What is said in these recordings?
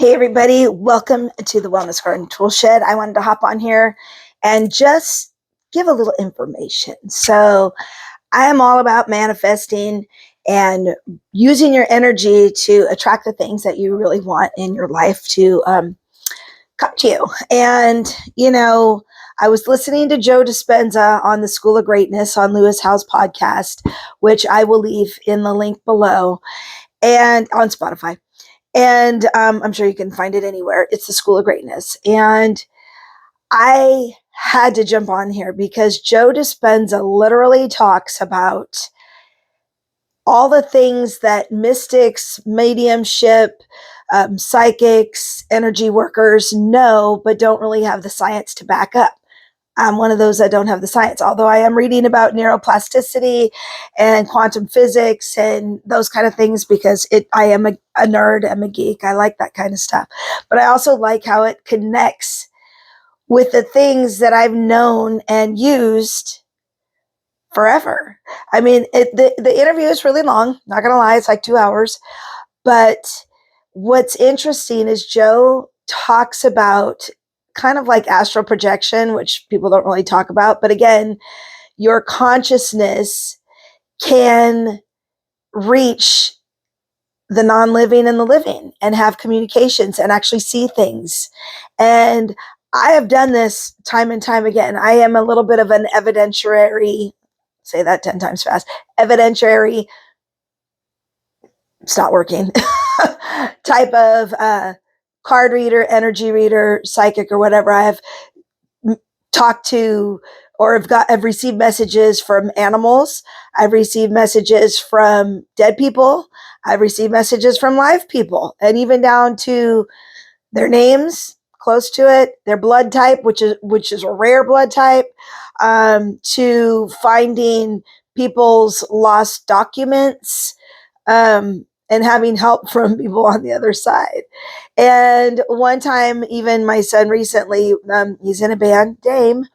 Hey everybody, welcome to the Wellness Garden Toolshed. I wanted to hop on here and just give a little information. So I am all about manifesting and using your energy to attract the things that you really want in your life to come to you. And, I was listening to Joe Dispenza on the School of Greatness on Lewis Howes podcast, which I will leave in the link below and on Spotify. And I'm sure you can find it anywhere. It's the School of Greatness. And I had to jump on here because Joe Dispenza literally talks about all the things that mystics, mediumship, psychics, energy workers know, but don't really have the science to back up. I'm one of those that don't have the science, although I am reading about neuroplasticity and quantum physics and those kind of things because I am a nerd, I'm a geek, I like that kind of stuff. But I also like how it connects with the things that I've known and used forever. I mean, the interview is really long, not going to lie, it's like 2 hours. But what's interesting is Joe talks about kind of like astral projection, which people don't really talk about. But again, your consciousness can reach the non-living and the living and have communications and actually see things. And I have done this time and time again. I am a little bit of an evidentiary, say that 10 times fast, evidentiary, it's not working, type of card reader, energy reader, psychic, or whatever. I have talked to or I've received messages from animals. I've received messages from dead people. I've received messages from live people, and even down to their names, close to it, their blood type, which is a rare blood type, to finding people's lost documents, and having help from people on the other side. And one time, even my son recently, he's in a band, Dame,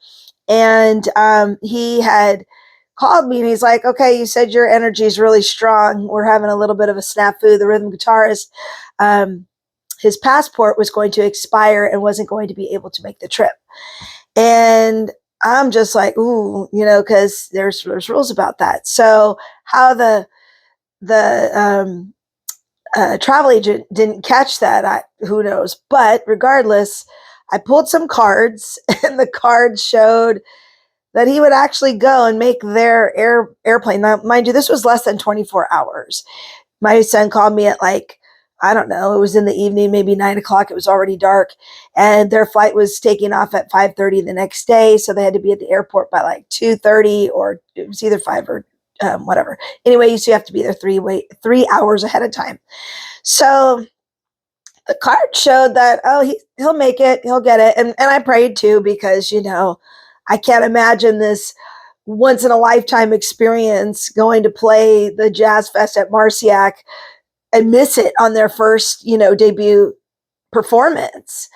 and he had called me and he's like, okay, you said your energy is really strong. We're having a little bit of a snafu. The rhythm guitarist, his passport was going to expire and wasn't going to be able to make the trip. And I'm just like, ooh, because there's rules about that. So how the travel agent didn't catch that, who knows? But regardless, I pulled some cards, and the cards showed that he would actually go and make their airplane. Now, mind you, this was less than 24 hours. My son called me at I don't know, it was in the evening, maybe 9 o'clock. It was already dark, and their flight was taking off at 5:30 the next day. So they had to be at the airport by 2:30, or it was either 5 or whatever. Anyway, so you have to be there 3 hours ahead of time. So the card showed that, he'll make it, he'll get it. And I prayed too, because, I can't imagine this once in a lifetime experience going to play the Jazz Fest at Marciac and miss it on their first, debut performance.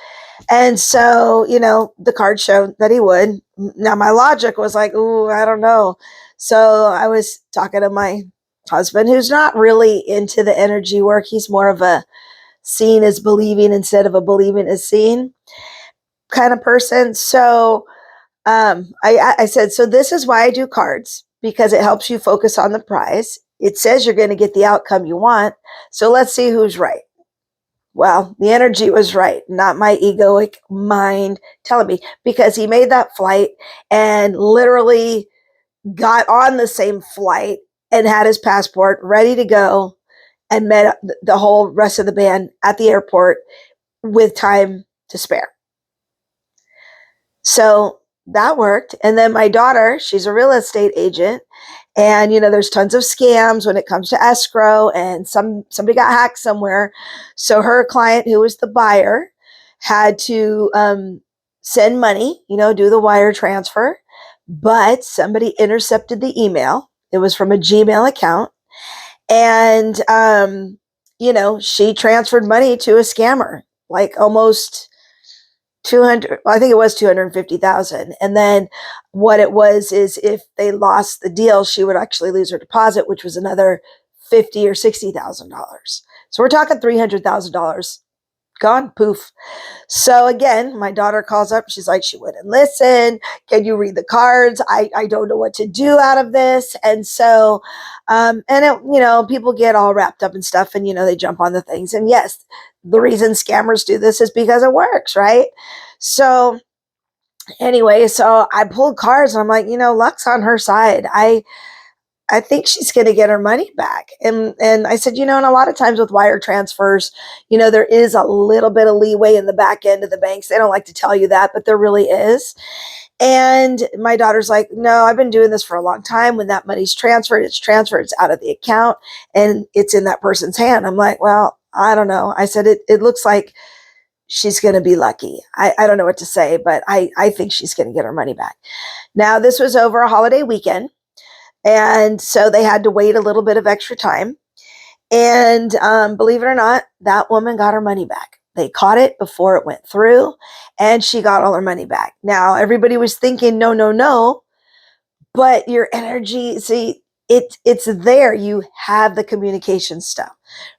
And so, the card showed that he would. Now my logic was like, ooh, I don't know. So I was talking to my husband, who's not really into the energy work. He's more of a seeing is believing instead of a believing is seeing kind of person. So I said, so this is why I do cards, because it helps you focus on the prize. It says you're going to get the outcome you want. So let's see who's right. Well, the energy was right, not my egoic mind telling me, because he made that flight and literally got on the same flight and had his passport ready to go and met the whole rest of the band at the airport with time to spare. So that worked. And then my daughter, she's a real estate agent, and there's tons of scams when it comes to escrow, and somebody got hacked somewhere. So her client, who was the buyer, had to send money, do the wire transfer, but somebody intercepted the email. It was from a Gmail account. And, she transferred money to a scammer, almost 200, I think it was 250,000. And then what it was is, if they lost the deal, she would actually lose her deposit, which was another $50,000 or $60,000. So we're talking $300,000 gone, poof. So again, my daughter calls up. She's like, she wouldn't listen. Can you read the cards? I don't know what to do out of this. And so, and it, people get all wrapped up in stuff and, they jump on the things. And yes, the reason scammers do this is because it works, right? So anyway, so I pulled cards and I'm like, luck's on her side. I think she's going to get her money back. And I said, and a lot of times with wire transfers, there is a little bit of leeway in the back end of the banks. They don't like to tell you that, but there really is. And my daughter's like, no, I've been doing this for a long time. When that money's transferred, it's out of the account and it's in that person's hand. I'm like, well, I don't know. I said, it looks like she's going to be lucky. I don't know what to say, but I think she's going to get her money back. Now, this was over a holiday weekend. And so they had to wait a little bit of extra time. And believe it or not, that woman got her money back. They caught it before it went through and she got all her money back. Now, everybody was thinking, no, but your energy, see, it's there. You have the communication stuff.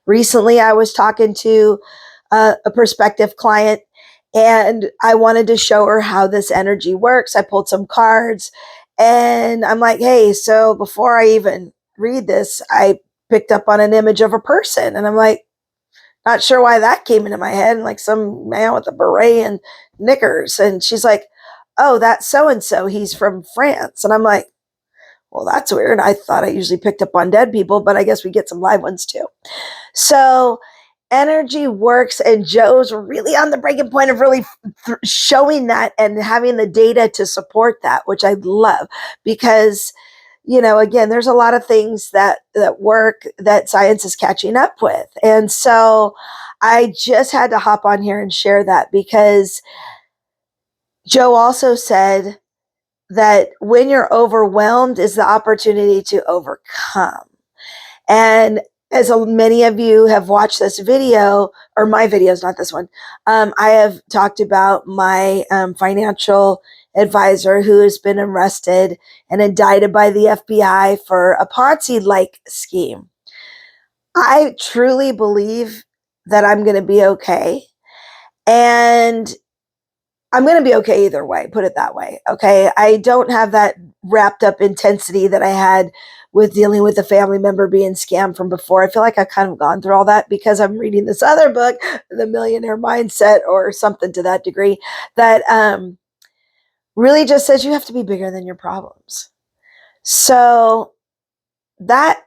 Recently, I was talking to a prospective client and I wanted to show her how this energy works. I pulled some cards and I'm like, hey, so before I even read this, I picked up on an image of a person. And I'm like, not sure why that came into my head. And like some man with a beret and knickers. And she's like, oh, that's so-and-so. He's from France. And I'm like, well, that's weird. I thought I usually picked up on dead people, but I guess we get some live ones too. So energy works, and Joe's really on the breaking point of really showing that and having the data to support that, which I love because, again, there's a lot of things that work that science is catching up with. And so I just had to hop on here and share that because Joe also said that when you're overwhelmed is the opportunity to overcome. And as many of you have watched this video, or my videos, not this one, I have talked about my financial advisor who has been arrested and indicted by the FBI for a Ponzi-like scheme. I truly believe that I'm going to be okay. And I'm going to be okay either way, put it that way. Okay. I don't have that wrapped up intensity that I had with dealing with a family member being scammed from before. I feel like I've kind of gone through all that because I'm reading this other book, The Millionaire Mindset, or something to that degree, that really just says you have to be bigger than your problems. So that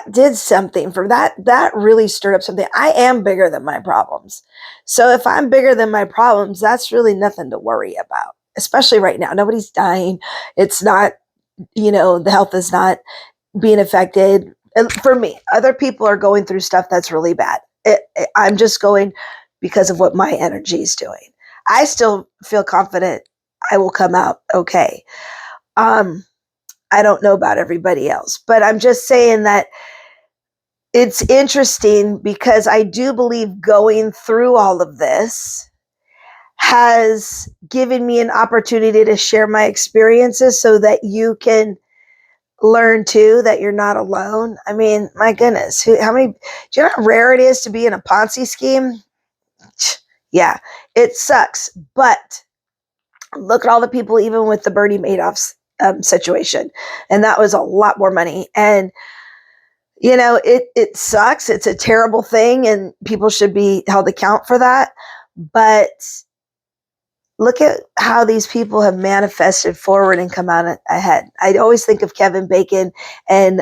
did something for that. That really stirred up something. I am bigger than my problems. So if I'm bigger than my problems, that's really nothing to worry about, especially right now. Nobody's dying. It's not, the health is not being affected. And for me, other people are going through stuff that's really bad. I'm just going because of what my energy is doing. I still feel confident I will come out okay. I don't know about everybody else, but I'm just saying that it's interesting because I do believe going through all of this has given me an opportunity to share my experiences so that you can learn too that you're not alone. I mean, my goodness, do you know how rare it is to be in a Ponzi scheme? Yeah, it sucks, but look at all the people, even with the Bernie Madoff's situation. And that was a lot more money. And, it sucks. It's a terrible thing and people should be held account for that. But look at how these people have manifested forward and come out ahead. I always think of Kevin Bacon and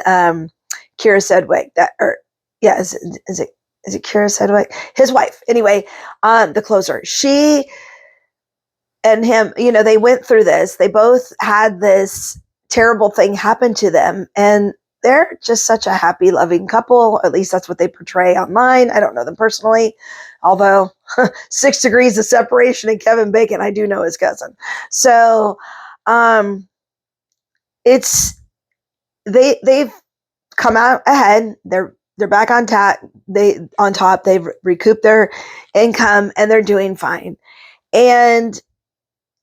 Kira Sedgwick. Is it Kira Sedgwick? His wife. Anyway, the closer. She and him, they went through this. They both had this terrible thing happen to them. And they're just such a happy, loving couple. At least that's what they portray online. I don't know them personally. Although 6 degrees of separation in Kevin Bacon, I do know his cousin. So they've come out ahead. They're back on top. They've recouped their income and they're doing fine. And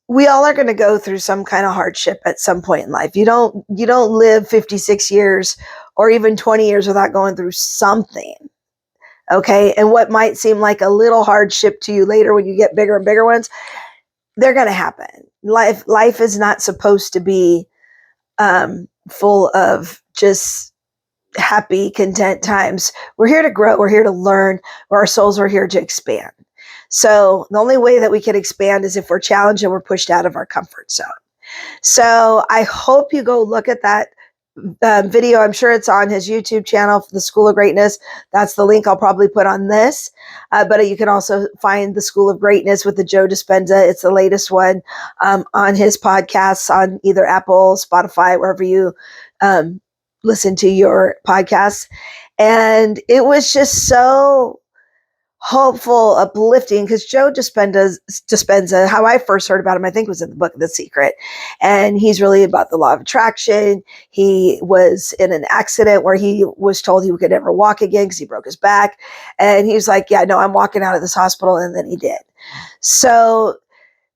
we all are going to go through some kind of hardship at some point in life. You don't live 56 years or even 20 years without going through something. Okay. And what might seem like a little hardship to you later when you get bigger and bigger ones, they're going to happen. Life is not supposed to be full of just happy, content times. We're here to grow. We're here to learn. Our souls are here to expand. So the only way that we can expand is if we're challenged and we're pushed out of our comfort zone. So I hope you go look at that video. I'm sure it's on his YouTube channel, The School of Greatness. That's the link I'll probably put on this. But you can also find The School of Greatness with the Joe Dispenza. It's the latest one on his podcasts on either Apple, Spotify, wherever you listen to your podcasts. And it was just so hopeful, uplifting, because Joe Dispenza, how I first heard about him, I think was in the book The Secret. And he's really about the law of attraction. He was in an accident where he was told he could never walk again because he broke his back. And he was like, yeah, no, I'm walking out of this hospital. And then he did. So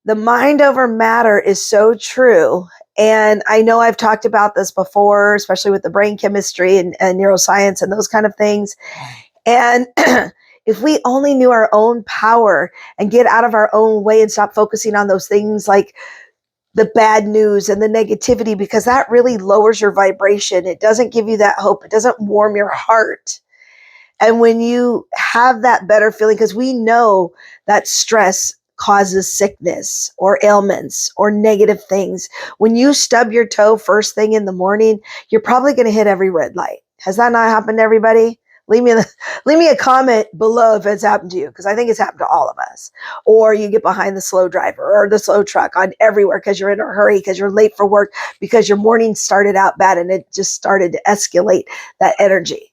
the mind over matter is so true. And I know I've talked about this before, especially with the brain chemistry and neuroscience and those kind of things. And if we only knew our own power and get out of our own way and stop focusing on those things like the bad news and the negativity, because that really lowers your vibration. It doesn't give you that hope. It doesn't warm your heart. And when you have that better feeling, because we know that stress causes sickness or ailments or negative things. When you stub your toe first thing in the morning, you're probably going to hit every red light. Has that not happened to everybody? Leave me a comment below if it's happened to you, because I think it's happened to all of us. Or you get behind the slow driver or the slow truck on everywhere because you're in a hurry, because you're late for work, because your morning started out bad and it just started to escalate that energy.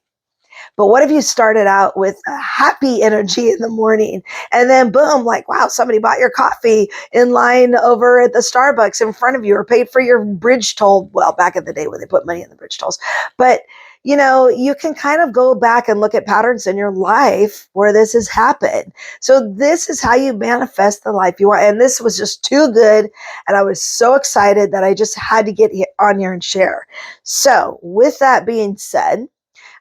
But what if you started out with a happy energy in the morning and then boom, like, wow, somebody bought your coffee in line over at the Starbucks in front of you or paid for your bridge toll. Well, back in the day when they put money in the bridge tolls. But, you know, you can kind of go back and look at patterns in your life where this has happened. So this is how you manifest the life you want. And this was just too good. And I was so excited that I just had to get on here and share. So with that being said,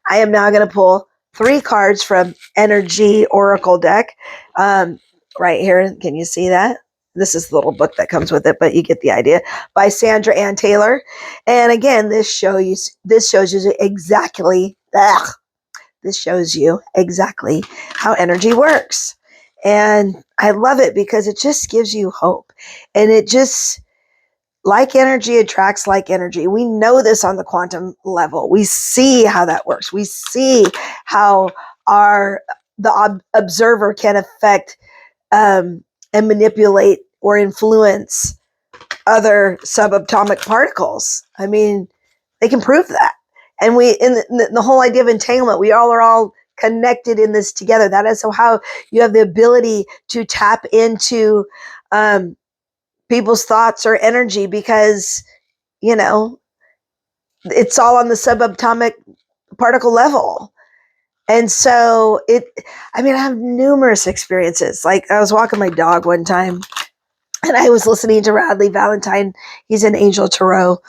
I am now going to pull 3 cards from Energy Oracle deck right here. Can you see that? This is the little book that comes with it, but you get the idea. By Sandra Ann Taylor. And again, this shows you exactly how energy works. And I love it because it just gives you hope. And it just, like energy attracts like energy. We know this on the quantum level. We see how that works. We see how the observer can affect and manipulate or influence other subatomic particles. I mean, they can prove that. And in the whole idea of entanglement, we all are all connected in this together. That is how you have the ability to tap into people's thoughts or energy, because, you know, it's all on the subatomic particle level. And so I have numerous experiences. Like I was walking my dog one time and I was listening to Radley Valentine. He's an Angel Tarot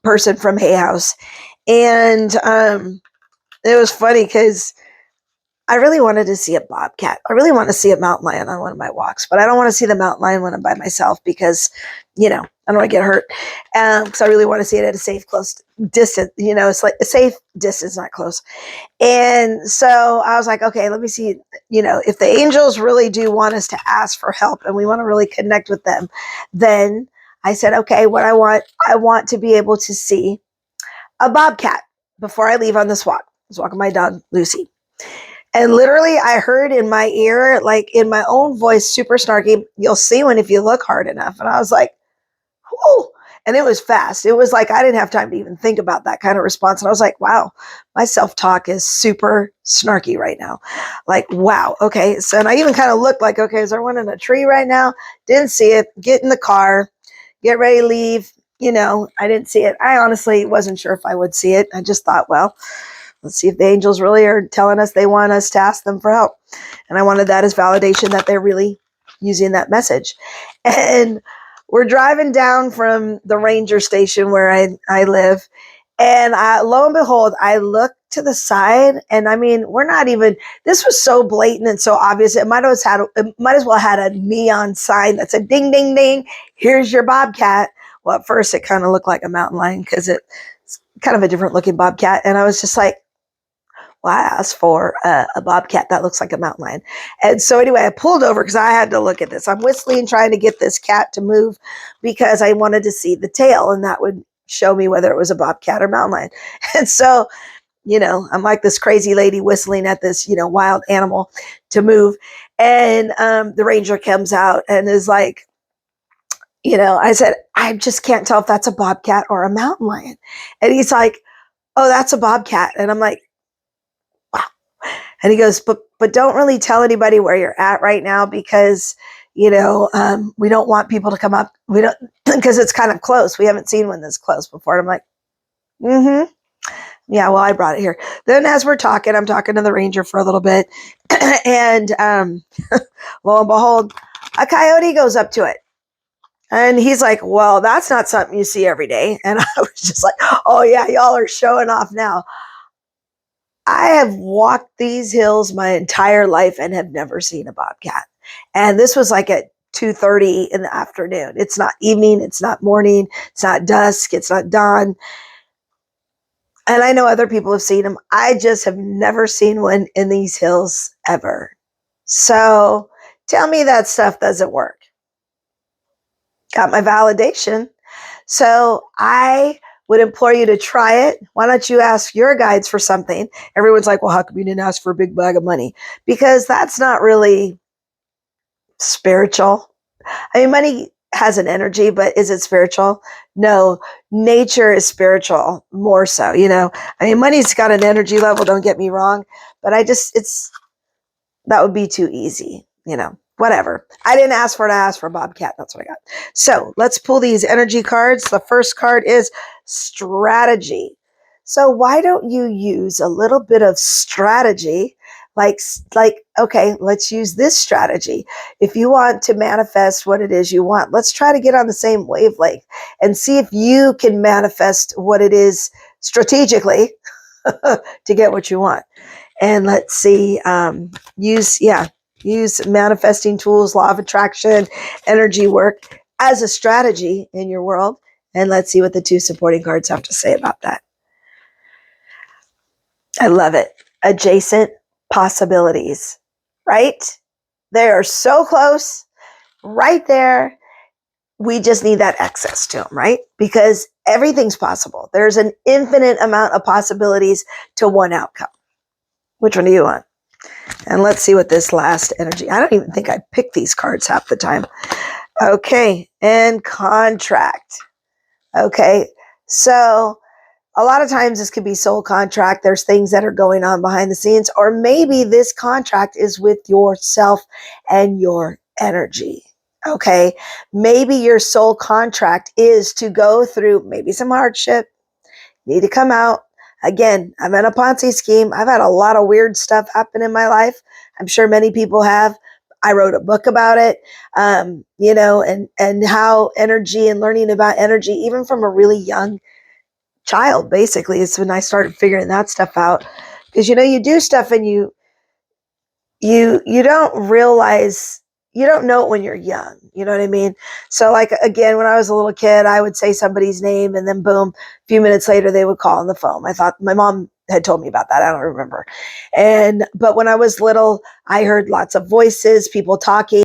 person from Hay House. And it was funny because I really wanted to see a bobcat. I really want to see a mountain lion on one of my walks, but I don't want to see the mountain lion when I'm by myself because, you know, I don't want to get hurt. So I really want to see it at a safe, close distance. You know, it's like a safe distance, not close. And so I was like, okay, let me see, you know, if the angels really do want us to ask for help and we want to really connect with them, then I said, okay, what I want to be able to see a bobcat before I leave on this walk. I was walking my dog, Lucy. And literally I heard in my ear, like in my own voice, super snarky, "You'll see one if you look hard enough." And I was like, whoo. And it was fast. It was like I didn't have time to even think about that kind of response. And I was like, wow, my self-talk is super snarky right now. Like, wow. Okay. So, and I even kind of looked like, okay, is there one in a tree right now? Didn't see it. Get in the car, get ready to leave. You know, I didn't see it. I honestly wasn't sure if I would see it. I just thought, well, let's see if the angels really are telling us they want us to ask them for help. And I wanted that as validation that they're really using that message. And we're driving down from the ranger station where I live. And lo and behold, I look to the side. And I mean, we're not even, this was so blatant and so obvious. It might as well had a neon sign that said ding, ding, ding, here's your bobcat. Well, at first it kind of looked like a mountain lion because it's kind of a different looking bobcat. And I was just like, well, I asked for a bobcat that looks like a mountain lion. And so anyway, I pulled over because I had to look at this. I'm whistling, trying to get this cat to move because I wanted to see the tail, and that would show me whether it was a bobcat or mountain lion. And so, I'm like this crazy lady whistling at this, wild animal to move. And the ranger comes out and is like, I said, I just can't tell if that's a bobcat or a mountain lion. And he's like, oh, that's a bobcat. And I'm like, wow. And he goes, but don't really tell anybody where you're at right now because, we don't want people to come up. We don't, because it's kind of close. We haven't seen one this close before. And I'm like, mm-hmm. Yeah, well, I brought it here. Then as we're talking, I'm talking to the ranger for a little bit. And lo and behold, a coyote goes up to it. And he's like, well, that's not something you see every day. And I was just like, oh, yeah, y'all are showing off now. I have walked these hills my entire life and have never seen a bobcat. And this was like at 2:30 in the afternoon. It's not evening. It's not morning. It's not dusk. It's not dawn. And I know other people have seen them. I just have never seen one in these hills ever. So tell me that stuff doesn't work. Got my validation. So I would implore you to try it. Why don't you ask your guides for something? Everyone's like, well, how come you didn't ask for a big bag of money? Because that's not really spiritual. I mean, money has an energy, but is it spiritual? No, nature is spiritual more so, I mean, money's got an energy level, don't get me wrong, but that would be too easy, whatever. I didn't ask for it. I asked for a bobcat. That's what I got. So let's pull these energy cards. The first card is strategy. So why don't you use a little bit of strategy? Like, okay, let's use this strategy. If you want to manifest what it is you want, let's try to get on the same wavelength and see if you can manifest what it is strategically to get what you want. And let's see, use manifesting tools, law of attraction, energy work as a strategy in your world. And let's see what the two supporting cards have to say about that. I love it. Adjacent possibilities, right? They are so close, right there. We just need that access to them, right? Because everything's possible. There's an infinite amount of possibilities to one outcome. Which one do you want? And let's see what this last energy. I don't even think I pick these cards half the time. Okay, and contract. Okay, so a lot of times this could be soul contract. There's things that are going on behind the scenes, or maybe this contract is with yourself and your energy. Okay, maybe your soul contract is to go through maybe some hardship, need to come out. Again, I'm in a Ponzi scheme. I've had a lot of weird stuff happen in my life. I'm sure many people have. I wrote a book about it, and how energy and learning about energy, even from a really young child, basically, is when I started figuring that stuff out. Because, you do stuff and you don't realize, you don't know it when you're young. You know what I mean? So like, again, when I was a little kid, I would say somebody's name and then boom, a few minutes later they would call on the phone. I thought my mom had told me about that. I don't remember. But when I was little, I heard lots of voices, people talking.